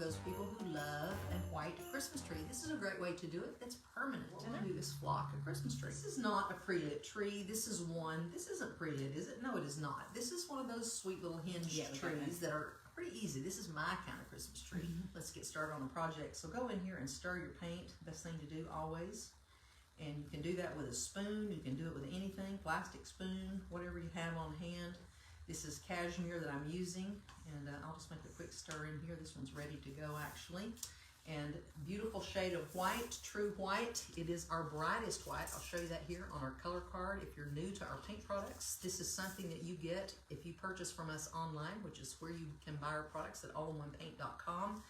those people who love a white Christmas tree. This is a great way to do it. It's permanent. And I do this flock of Christmas trees. This is not a pre-lit tree. This is one. This isn't pre-lit, is it? No, it is not. This is one of those sweet little hinged trees that are pretty easy. This is my kind of Christmas tree. Let's get started on the project. So go in here and stir your paint. Best thing to do always. And you can do that with a spoon. You can do it with anything, plastic spoon, whatever you have on hand. This is cashmere that I'm using, and I'll just make a quick stir in here. This one's ready to go actually. And beautiful shade of white, true white. It is our brightest white. I'll show you that here on our color card. If you're new to our paint products, this is something that you get if you purchase from us online, which is where you can buy our products at allinOnePaint.com.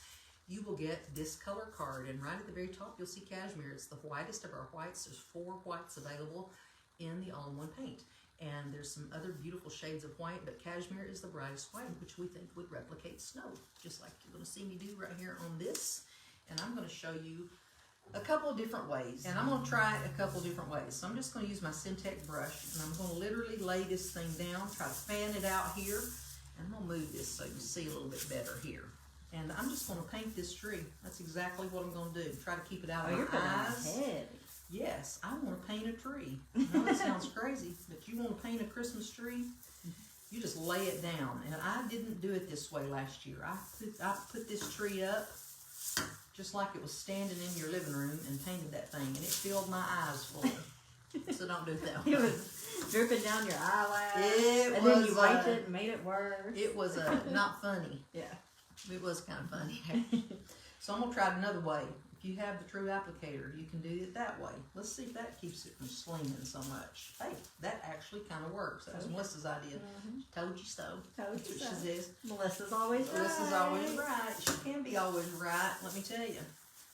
You will get this color card, and right at the very top you'll see cashmere. It's the whitest of our whites. There's 4 whites available in the all-in-one paint. And there's some other beautiful shades of white, but cashmere is the brightest white, which we think would replicate snow, just like you're going to see me do right here on this. And I'm going to show you a couple of different ways, and I'm going to try a couple of different ways. So I'm just going to use my Syntec brush, and I'm going to literally lay this thing down, try to fan it out here, and I'm going to move this so you see a little bit better here. And I'm just going to paint this tree. That's exactly what I'm going to do. Try to keep it out of my eyes. Heavy. Yes, I want to paint a tree. I know that sounds crazy, but you want to paint a Christmas tree, you just lay it down. And I didn't do it this way last year. I put this tree up just like it was standing in your living room and painted that thing, and it filled my eyes full. So don't do it that way. It was dripping down your eyelash. And then you wiped it and made it worse. It was not funny. Yeah. It was kind of funny. So I'm going to try it another way. If you have the true applicator, you can do it that way. Let's see if that keeps it from slinging so much. Hey, that actually kind of works. That was Melissa's idea. Told you so. Told That's you what so. she says. Melissa's always right. Melissa's always right. She can be always right, let me tell you.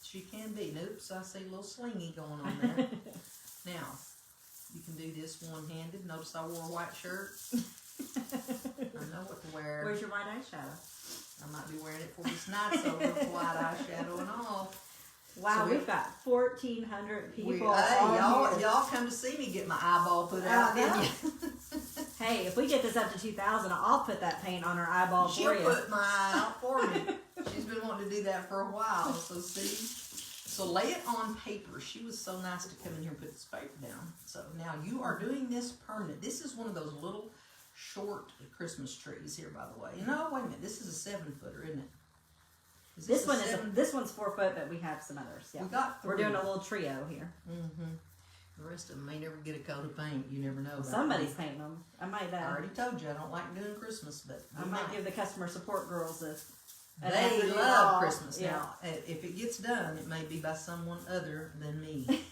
She can be. Oops, I see a little slingy going on there. Now, you can do this one-handed. Notice I wore a white shirt. I know what to wear. Where's your white eyeshadow? I might be wearing it for this night, so with white eyeshadow and all. Wow, So we've got 1,400 people. Y'all come to see me get my eyeball put out, didn't you? Hey, if we get this up to 2,000, I'll put that paint on her eyeball She'll for you. put my eye out for me. She's been wanting to do that for a while, so see. So lay it on paper. She was so nice to come in here and put this paper down. So now you are doing this permanent. This is one of those little short Christmas trees here, by the way. No, wait a minute. This is a 7-footer, isn't it? This one's 4 foot, but we have some others. Yeah, we're doing a little trio here. The rest of them may never get a coat of paint. You never know. Somebody's painting them. I might. I already told you I don't like doing Christmas, but I might give the customer support girls a. They love Christmas. Yeah. Now, if it gets done, it may be by someone other than me.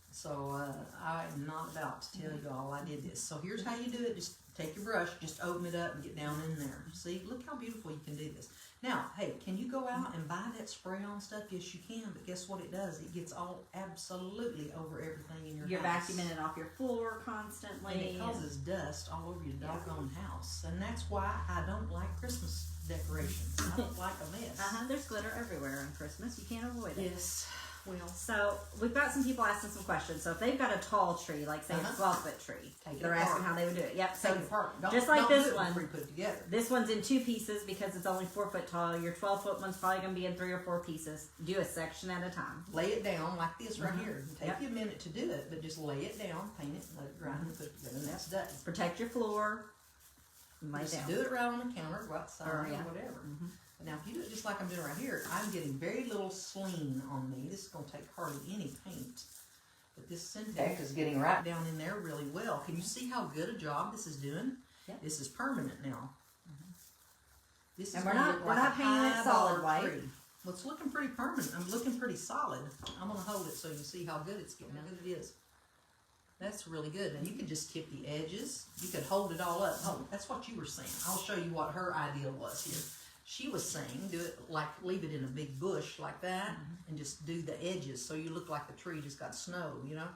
So I'm not about to tell you all I did this. So here's how you do it. Just take your brush, just open it up and get down in there. See, look how beautiful you can do this. Now, hey, can you go out and buy that spray-on stuff? Yes, you can, but guess what it does? It gets all absolutely over everything in your house. You're vacuuming it off your floor constantly. And it causes dust all over your doggone house. And that's why I don't like Christmas decorations. I don't like a mess. There's glitter everywhere on Christmas. You can't avoid it. Yes. Well, so we've got some people asking some questions. So if they've got a tall tree, like say a 12-foot tree, they're asking how they would do it. Yep. So just like this one, put together. This one's in 2 pieces because it's only 4 foot tall. Your 12-foot one's probably going to be in 3 or 4 pieces. Do a section at a time. Lay it down like this right here. Take you a minute to do it, but just lay it down, paint it, let it dry, and put it together, and that's done. Protect your floor. Just do it right on the counter, go outside, or whatever. Now, if you do it just like I'm doing right here, I'm getting very little sling on me. This is going to take hardly any paint. But this Syntec is getting right down in there really well. Can you see how good a job this is doing? Yep. This is permanent now. This is we're not painting it solid white. Tree. Well, it's looking pretty permanent. I'm looking pretty solid. I'm going to hold it so you see how good it's getting. How good it is. That's really good. And you could just tip the edges. You could hold it all up. Oh, that's what you were saying. I'll show you what her idea was here. She was saying, do it like, leave it in a big bush like that, and just do the edges so you look like the tree just got snow, you know?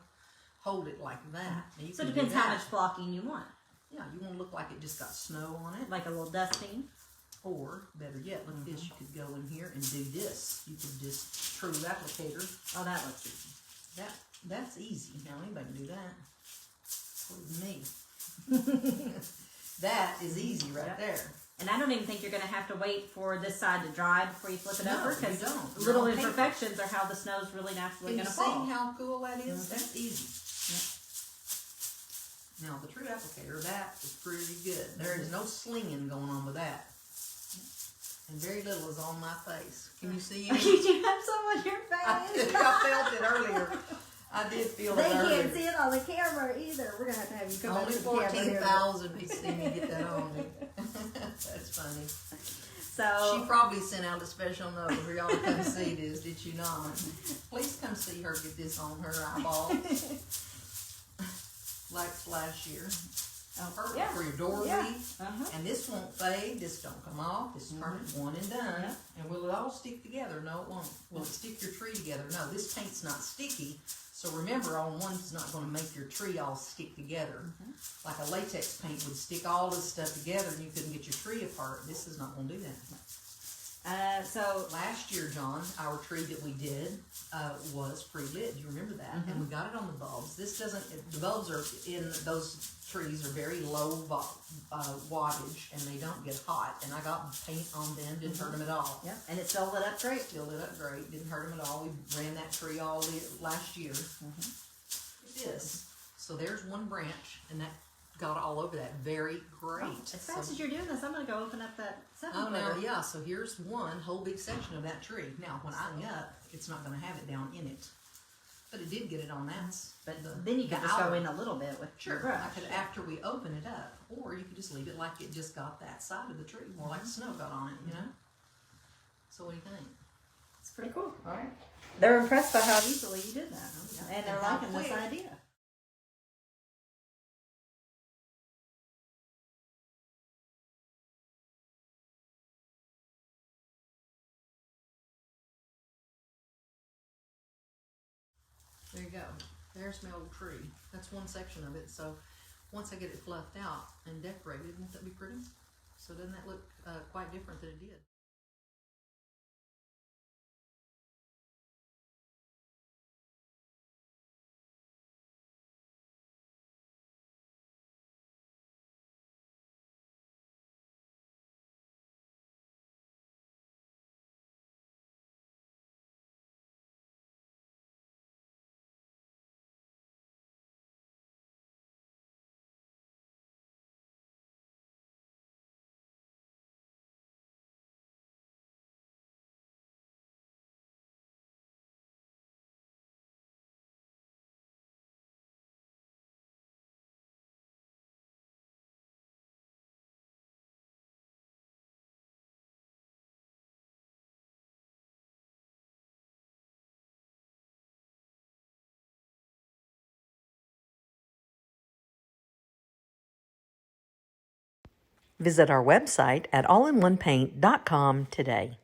Hold it like that. And you so it depends how much flocking you want. Yeah, you want to look like it just got snow on it. Like a little dusting. Or, better yet, look this, you could go in here and do this. You could just true applicator. Oh, that looks easy. That's easy. Now, anybody can do that. Including me. That is easy right there. And I don't even think you're going to have to wait for this side to dry before you flip it over, because don't. little imperfections are how the snow's really naturally going to fall. Can you see how cool that is? That's easy. Yep. Now the true applicator, that is pretty good. There is no slinging going on with that. And very little is on my face. Can you see it? Did you have some on your face? I felt it earlier. I did feel it earlier. They can't see it on the camera either. We're going to have you come Only up to the camera here. 14,000 people see me get that on me. That's funny. So she probably sent out a special note for y'all to come see this, did you not? Please come see her get this on her eyeball. Like last year. Oh, perfect for your doorway. And this won't fade. This don't come off. This is perfect, one and done. And will it all stick together? No, it won't. Will it stick your tree together? No, this paint's not sticky. So remember, all one's not going to make your tree all stick together. Like a latex paint would stick all this stuff together and you couldn't get your tree apart. This is not going to do that. So last year, John, our tree that we did was pre-lit. Do you remember that? And we got it on the bulbs. This doesn't. The bulbs are in those trees are very low wattage and they don't get hot. And I got paint on them. Didn't hurt them at all. Yep. And it still lit up great. Still lit up great. Didn't hurt them at all. We ran that tree all last year. This. So there's one branch, and that got all over that. Very great. As fast as you're doing this, I'm going to go open up that 7-footer. Now, yeah, so here's one whole big section of that tree. Now, when I up, it's not going to have it down in it. But it did get it on that. But then you could just go in a little bit with your brush. I could, after we open it up, or you could just leave it like it just got that side of the tree, more like snow got on it, you know? So what do you think? It's pretty cool. All right. They're impressed by how easily you did that. And they're liking this idea. There you go. There's my old tree. That's one section of it. So once I get it fluffed out and decorated, won't that be pretty? So doesn't that look quite different than it did? Visit our website at allinOnePaint.com today.